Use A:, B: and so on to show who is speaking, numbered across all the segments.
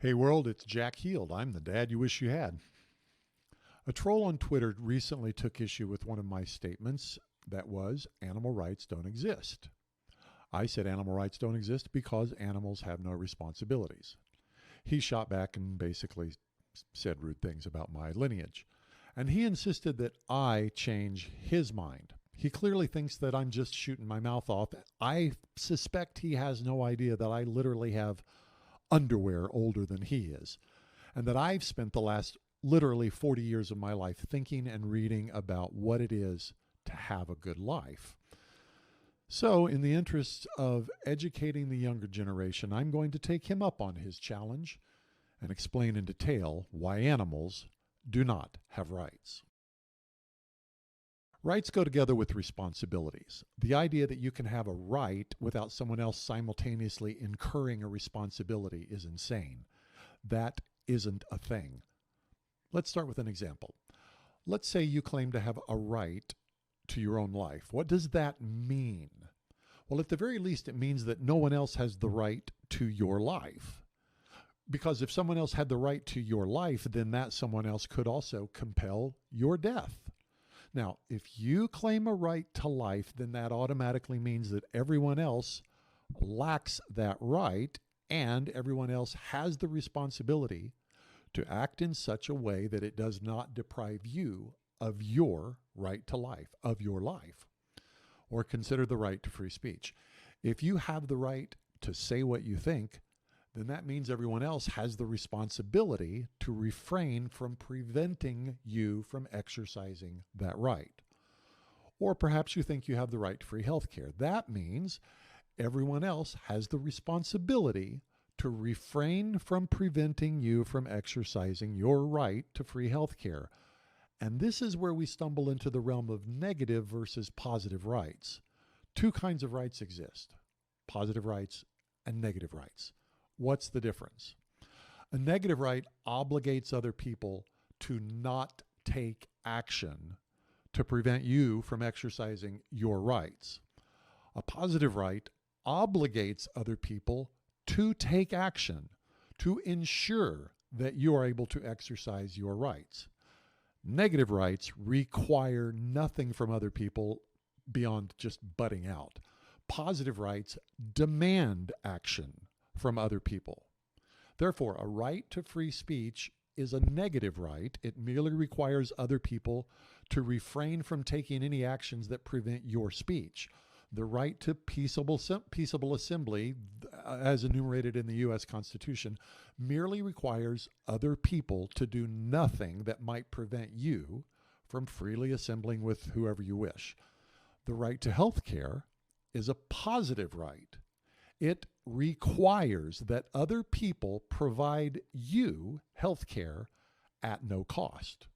A: Hey world, it's Jack Heald. I'm the dad you wish you had. A troll on Twitter recently took issue with one of my statements that was, animal rights don't exist. I said animal rights don't exist because animals have no responsibilities. He shot back and basically said rude things about my lineage. And he insisted that I change his mind. He clearly thinks that I'm just shooting my mouth off. I suspect he has no idea that I literally have underwear older than he is, and that I've spent the last literally 40 years of my life thinking and reading about what it is to have a good life. So, in the interest of educating the younger generation, I'm going to take him up on his challenge and explain in detail why animals do not have rights. Rights go together with responsibilities. The idea that you can have a right without someone else simultaneously incurring a responsibility is insane. That isn't a thing. Let's start with an example. Let's say you claim to have a right to your own life. What does that mean? Well, at the very least, it means that no one else has the right to your life. Because if someone else had the right to your life, then that someone else could also compel your death. Now, if you claim a right to life, then that automatically means that everyone else lacks that right, and everyone else has the responsibility to act in such a way that it does not deprive you of your right to life, of your life. Or consider the right to free speech. If you have the right to say what you think, then that means everyone else has the responsibility to refrain from preventing you from exercising that right. Or perhaps you think you have the right to free health care. That means everyone else has the responsibility to refrain from preventing you from exercising your right to free health care. And this is where we stumble into the realm of negative versus positive rights. Two kinds of rights exist: positive rights and negative rights. What's the difference? A negative right obligates other people to not take action to prevent you from exercising your rights. A positive right obligates other people to take action to ensure that you are able to exercise your rights. Negative rights require nothing from other people beyond just butting out. Positive rights demand action from other people. Therefore, a right to free speech is a negative right. It merely requires other people to refrain from taking any actions that prevent your speech. The right to peaceable assembly, as enumerated in the U.S. Constitution, merely requires other people to do nothing that might prevent you from freely assembling with whoever you wish. The right to health care is a positive right. It requires that other people provide you health care at no cost.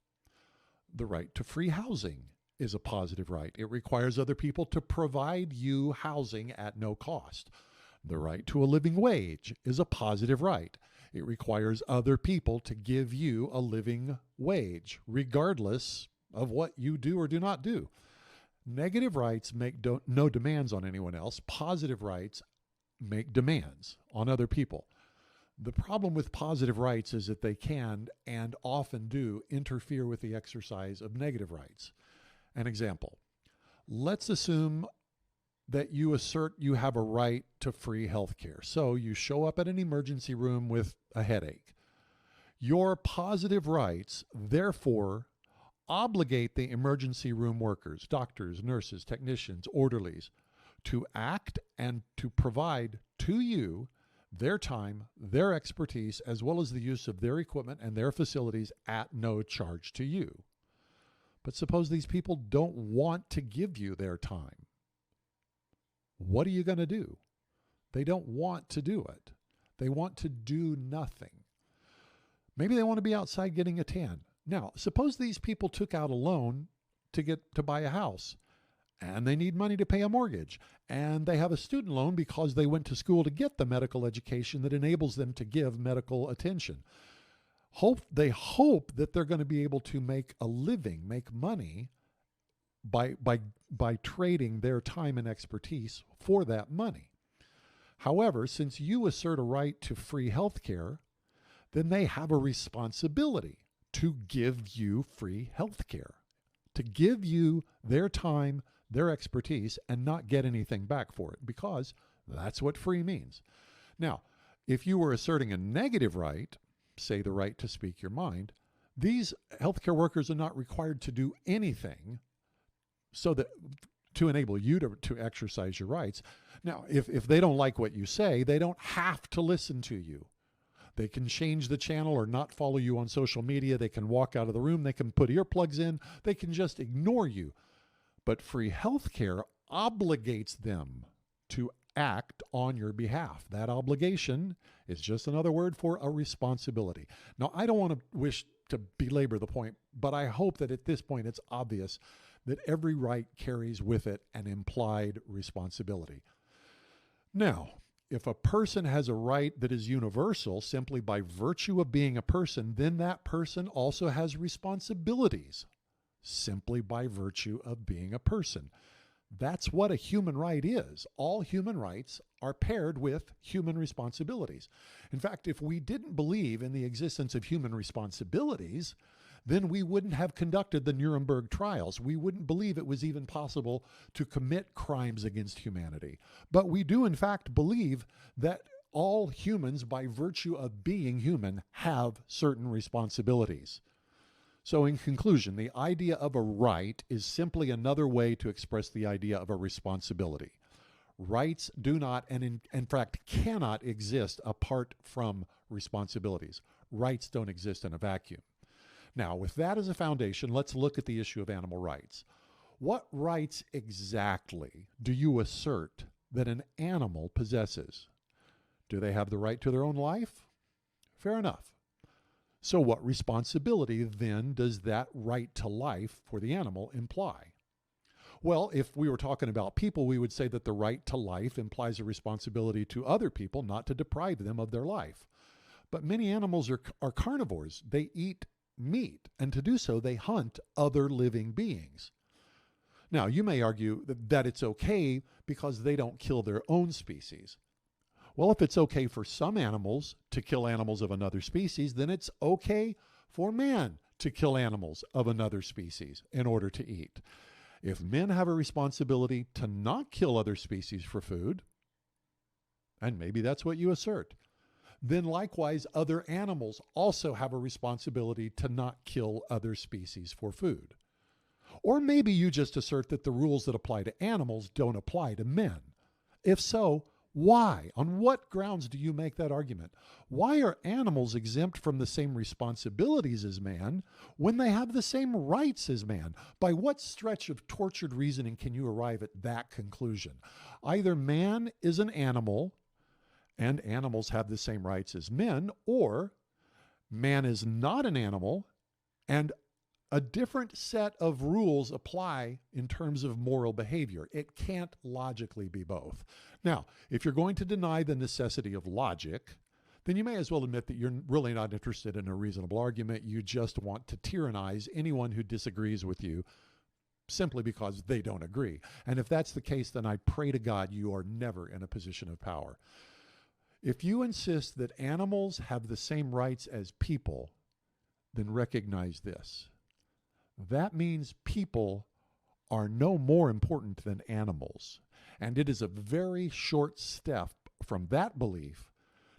A: The right to free housing is a positive right. It requires other people to provide you housing at no cost. The right to a living wage is a positive right. It requires other people to give you a living wage, regardless of what you do or do not do. Negative rights make no demands on anyone else. Positive rights make demands on other people. The problem with positive rights is that they can, and often do, interfere with the exercise of negative rights. An example: let's assume that you assert you have a right to free health care. So you show up at an emergency room with a headache. Your positive rights, therefore, obligate the emergency room workers, doctors, nurses, technicians, orderlies, to act and to provide to you their time, their expertise, as well as the use of their equipment and their facilities at no charge to you. But suppose these people don't want to give you their time. What are you going to do? They don't want to do it. They want to do nothing. Maybe they want to be outside getting a tan. Now, suppose these people took out a loan to buy a house, and they need money to pay a mortgage, and they have a student loan because they went to school to get the medical education that enables them to give medical attention. They hope that they're going to be able to make a living, make money by trading their time and expertise for that money. However, since you assert a right to free health care, then they have a responsibility to give you free health care, to give you their time, their expertise, and not get anything back for it, because that's what free means. Now, if you were asserting a negative right, say the right to speak your mind, these healthcare workers are not required to do anything so that to enable you to exercise your rights. Now, if they don't like what you say, they don't have to listen to you. They can change the channel or not follow you on social media. They can walk out of the room. They can put earplugs in. They can just ignore you. But free healthcare obligates them to act on your behalf. That obligation is just another word for a responsibility. Now, I don't want to wish to belabor the point, but I hope that at this point it's obvious that every right carries with it an implied responsibility. Now, if a person has a right that is universal simply by virtue of being a person, then that person also has responsibilities simply by virtue of being a person. That's what a human right is. All human rights are paired with human responsibilities. In fact, if we didn't believe in the existence of human responsibilities, then we wouldn't have conducted the Nuremberg trials. We wouldn't believe it was even possible to commit crimes against humanity. But we do, in fact, believe that all humans, by virtue of being human, have certain responsibilities. So in conclusion, the idea of a right is simply another way to express the idea of a responsibility. Rights do not, and in fact cannot exist apart from responsibilities. Rights don't exist in a vacuum. Now, with that as a foundation, let's look at the issue of animal rights. What rights exactly do you assert that an animal possesses? Do they have the right to their own life? Fair enough. So what responsibility then does that right to life for the animal imply? Well, if we were talking about people, we would say that the right to life implies a responsibility to other people not to deprive them of their life. But many animals are carnivores. They eat meat, and to do so, they hunt other living beings. Now, you may argue that it's okay because they don't kill their own species. Well, if it's okay for some animals to kill animals of another species, then it's okay for man to kill animals of another species in order to eat. If men have a responsibility to not kill other species for food, and maybe that's what you assert, then likewise other animals also have a responsibility to not kill other species for food. Or maybe you just assert that the rules that apply to animals don't apply to men. If so, why? On what grounds do you make that argument? Why are animals exempt from the same responsibilities as man when they have the same rights as man? By what stretch of tortured reasoning can you arrive at that conclusion? Either man is an animal and animals have the same rights as men, or man is not an animal and a different set of rules apply in terms of moral behavior. It can't logically be both. Now, if you're going to deny the necessity of logic, then you may as well admit that you're really not interested in a reasonable argument. You just want to tyrannize anyone who disagrees with you simply because they don't agree. And if that's the case, then I pray to God you are never in a position of power. If you insist that animals have the same rights as people, then recognize this. That means people are no more important than animals. And it is a very short step from that belief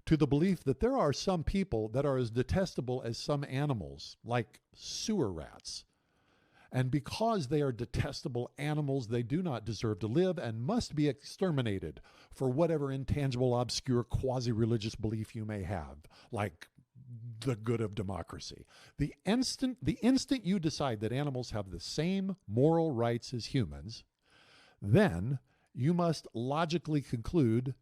A: to the belief that there are some people that are as detestable as some animals, like sewer rats. And because they are detestable animals, they do not deserve to live and must be exterminated for whatever intangible, obscure, quasi-religious belief you may have, like the good of democracy. The instant you decide that animals have the same moral rights as humans, then you must logically conclude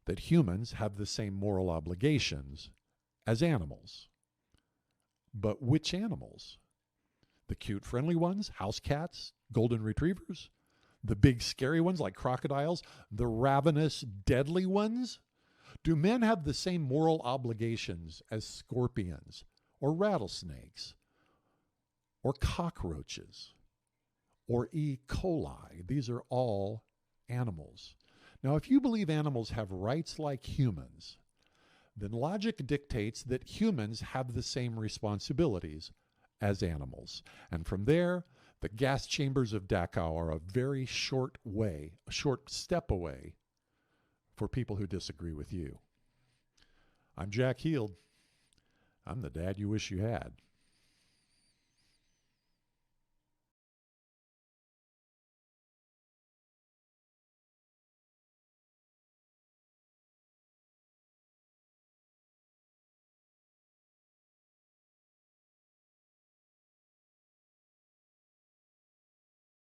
A: that humans have the same moral obligations as animals. But which animals? The cute, friendly ones, house cats, golden retrievers? The big, scary ones like crocodiles? The ravenous, deadly ones? Do men have the same moral obligations as scorpions or rattlesnakes or cockroaches or E. coli? These are all animals. Now, if you believe animals have rights like humans, then logic dictates that humans have the same responsibilities as animals. And from there, the gas chambers of Dachau are a very short step away for people who disagree with you. I'm Jack Heald. I'm the dad you wish you had.